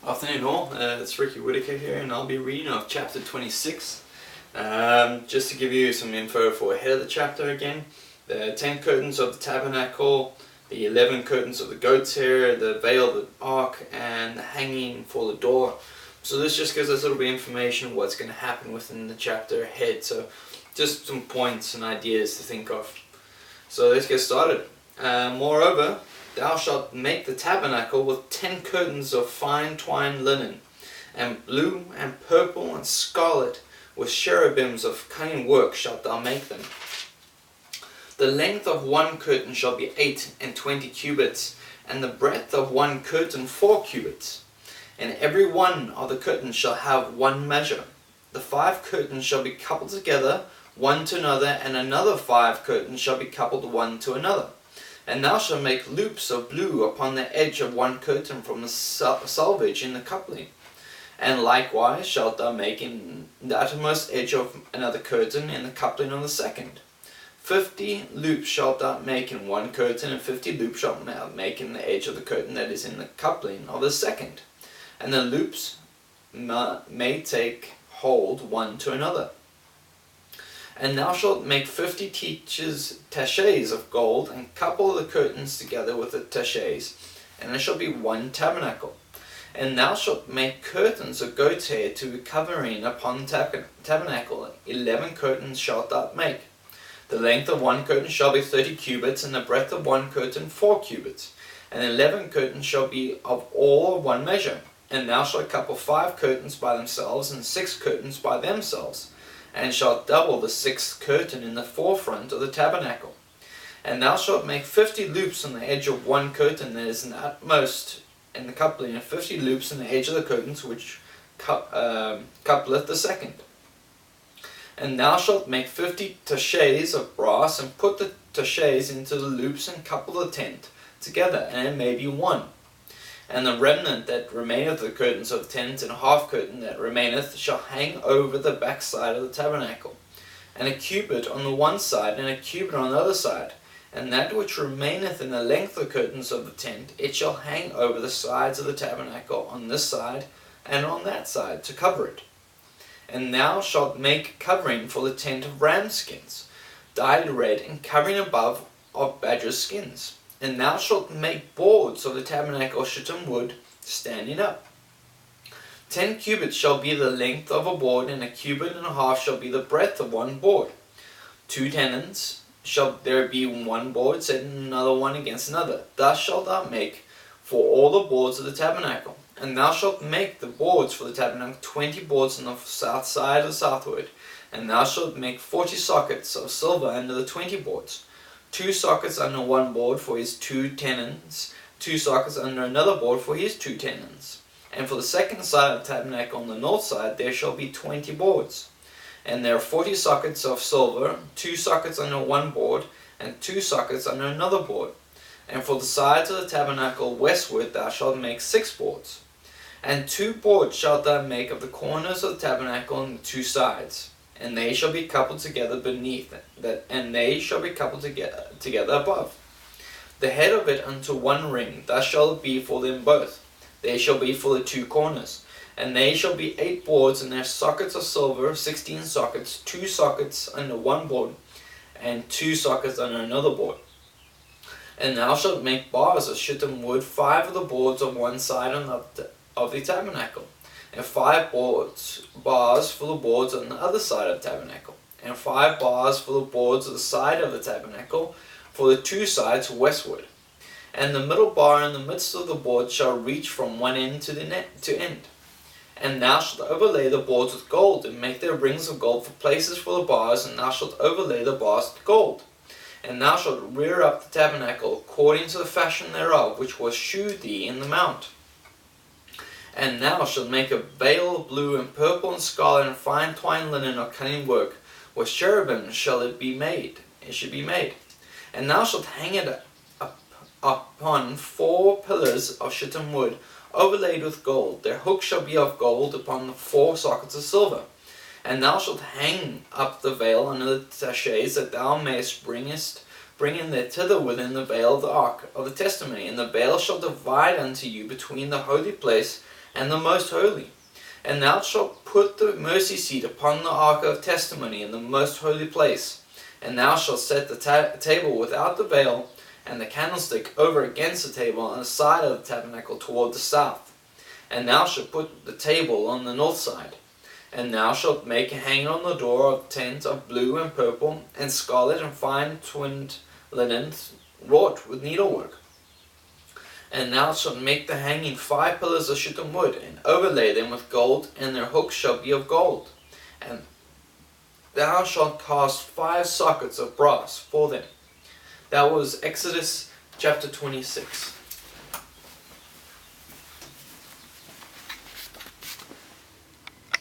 Afternoon all, it's Ricky Whitaker here and I'll be reading of chapter 26. Just to give you some info for ahead of the chapter again. The 10 curtains of the tabernacle, the 11 curtains of the goat's hair, the veil of the ark, and the hanging for the door. So this just gives us a little bit of information of what's going to happen within the chapter ahead. So just some points and ideas to think of. So let's get started. Moreover, thou shalt make the tabernacle with 10 curtains of fine twined linen, and blue and purple and scarlet, with cherubims of cunning work shalt thou make them. The length of one curtain shall be 28 cubits, and the breadth of one curtain 4 cubits. And every one of the curtains shall have one measure. The 5 curtains shall be coupled together, one to another, and another 5 curtains shall be coupled one to another. And thou shalt make loops of blue upon the edge of one curtain from the selvage in the coupling. And likewise shalt thou make in the uttermost edge of another curtain in the coupling of the second. 50 loops shalt thou make in one curtain, and 50 loops shalt thou make in the edge of the curtain that is in the coupling of the second. And the loops may take hold one to another. And thou shalt make 50 taches of gold, and couple the curtains together with the taches, and it shall be one tabernacle. And thou shalt make curtains of goat's hair to be covering upon the tabernacle. 11 curtains shalt thou make. The length of one curtain shall be 30 cubits, and the breadth of one curtain 4 cubits. And 11 curtains shall be of all one measure. And thou shalt couple 5 curtains by themselves, and 6 curtains by themselves, and shalt double the 6th curtain in the forefront of the tabernacle. And thou shalt make 50 loops on the edge of one curtain that is in the utmost in the coupling, and 50 loops in the edge of the curtains which coupleth the second. And thou shalt make 50 taches of brass, and put the taches into the loops, and couple the tent together, and it may be one. And the remnant that remaineth of the curtains of the tent, and a half curtain that remaineth, shall hang over the backside of the tabernacle, and a cubit on the one side, and a cubit on the other side. And that which remaineth in the length of the curtains of the tent, it shall hang over the sides of the tabernacle on this side and on that side, to cover it. And thou shalt make covering for the tent of ram skins, dyed red, and covering above of badger skins. And thou shalt make boards of the tabernacle shittim wood, standing up. 10 cubits shall be the length of a board, and a cubit and a half shall be the breadth of one board. 2 tenons shall there be one board, setting another one against another. Thus shalt thou make for all the boards of the tabernacle. And thou shalt make the boards for the tabernacle 20 boards on the south side of the southward. And thou shalt make 40 sockets of silver under the 20 boards. 2 sockets under one board for his 2 tenons, 2 sockets under another board for his 2 tenons. And for the second side of the tabernacle on the north side there shall be 20 boards. And there are 40 sockets of silver, 2 sockets under one board, and 2 sockets under another board. And for the sides of the tabernacle westward thou shalt make 6 boards. And 2 boards shalt thou make of the corners of the tabernacle on the 2 sides. And they shall be coupled together beneath that, and they shall be coupled together above. The head of it unto one ring, thus shall it be for them both. They shall be for the 2 corners. And they shall be 8 boards, and their sockets of silver, 16 sockets, 2 sockets under one board, and 2 sockets under another board. And thou shalt make bars of shittim wood, 5 of the boards on one side of the tabernacle, and 5 bars for the boards on the other side of the tabernacle, and 5 bars for the boards of the side of the tabernacle, for the 2 sides westward. And the middle bar in the midst of the board shall reach from one end to end. And thou shalt overlay the boards with gold, and make their rings of gold for places for the bars, and thou shalt overlay the bars with gold. And thou shalt rear up the tabernacle according to the fashion thereof, which was shewed thee in the mount. And thou shalt make a veil of blue and purple and scarlet and fine twined linen of cunning work. With cherubim shall it be made. It should be made. And thou shalt hang it upon 4 pillars of shittim wood, overlaid with gold. Their hooks shall be of gold upon the 4 sockets of silver. And thou shalt hang up the veil under the taches, that thou mayest bring in there thither within the veil of the ark of the testimony. And the veil shall divide unto you between the holy place and the most holy. And thou shalt put the mercy seat upon the ark of testimony in the most holy place. And thou shalt set the table without the veil, and the candlestick over against the table on the side of the tabernacle toward the south. And thou shalt put the table on the north side. And thou shalt make a hanging on the door of the tent of blue and purple, and scarlet and fine twinned linen, wrought with needlework. And thou shalt make the hanging 5 pillars of shittim wood, and overlay them with gold, and their hooks shall be of gold. And thou shalt cast 5 sockets of brass for them. That was Exodus chapter 26.